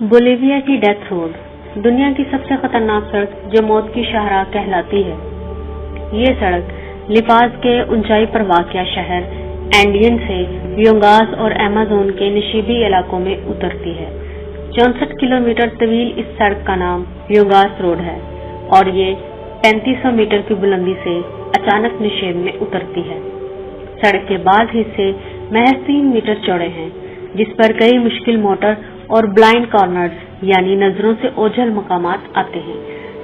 Bolivia की death road, दुनिया की सबसे खतरनाक सड़क जो मौत की शाहराह कहलाती है। ये सड़क लिपाज के ऊंचाई पर वाक़या शहर एंडियन से योंगास और अमेज़न के नशीबी इलाकों में उतरती है। 64 किलोमीटर तवील इस सड़क का नाम योंगास रोड है और ये 3500 मीटर की बुलंदी से अचानक निषेध में उतरती है। सड़क के बाद हिस्से महज 3 मीटर चौड़े हैं, जिस पर कई मुश्किल मोटर और ब्लाइंड कॉर्नर्स यानी नजरों से ओझल मकामात आते हैं,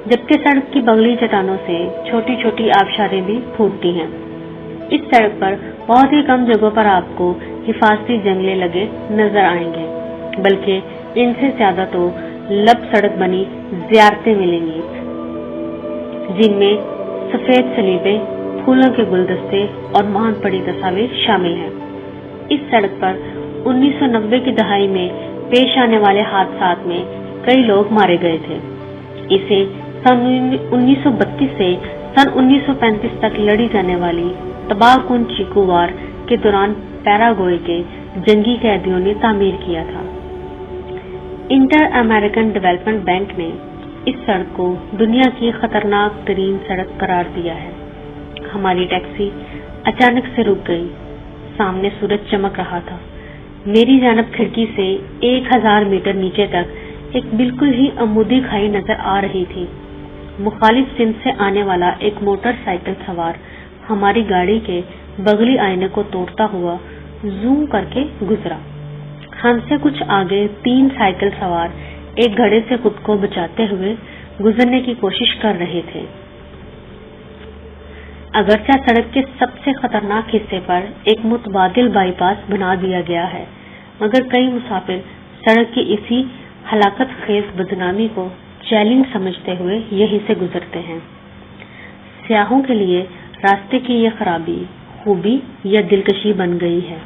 जबकि सड़क की बगली चट्टानों से छोटी छोटी आबशारें भी फूटती हैं। इस सड़क पर बहुत ही कम जगहों पर आपको हिफाजती जंगले लगे नजर आएंगे, बल्कि इनसे ज्यादा तो लब सड़क बनी ज़ियारतें मिलेंगी, जिनमें सफेद सलीबे, फूलों के गुलदस्ते और महान पड़ी तस्वीर शामिल हैं। इस सड़क पर 1990 की दहाई में पेश आने वाले हादसात में कई लोग मारे गए थे। इसे सन 1932 से सन 1935 तक लड़ी जाने वाली तबाहकुन चीकू वार के दौरान पैराग्वे के जंगी कैदियों ने तामीर किया था। इंटर अमेरिकन डेवलपमेंट बैंक ने इस सड़क को दुनिया की खतरनाक तरीन सड़क करार दिया है। हमारी टैक्सी अचानक से रुक गई। सामने सूरज चमक रहा था। मेरी जानब खिड़की से 1000 मीटर नीचे तक एक बिल्कुल ही अमूदी खाई नजर आ रही थी। मुखालिफ सिंध से आने वाला एक मोटरसाइकिल सवार हमारी गाड़ी के बगली आईने को तोड़ता हुआ जूम करके गुजरा। हमसे कुछ आगे 3 साइकिल सवार एक घड़े से खुद को बचाते हुए गुजरने की कोशिश कर रहे थे। अगरचा सड़क के सबसे खतरनाक हिस्से पर एक मुतबादिल बाईपास बना दिया गया है, मगर कई मुसाफिर सड़क की इसी हलाकत खेज बदनामी को चैलेंज समझते हुए यहीं से गुजरते हैं। सियाहों के लिए रास्ते की ये खराबी खूबी या दिलकशी बन गई है।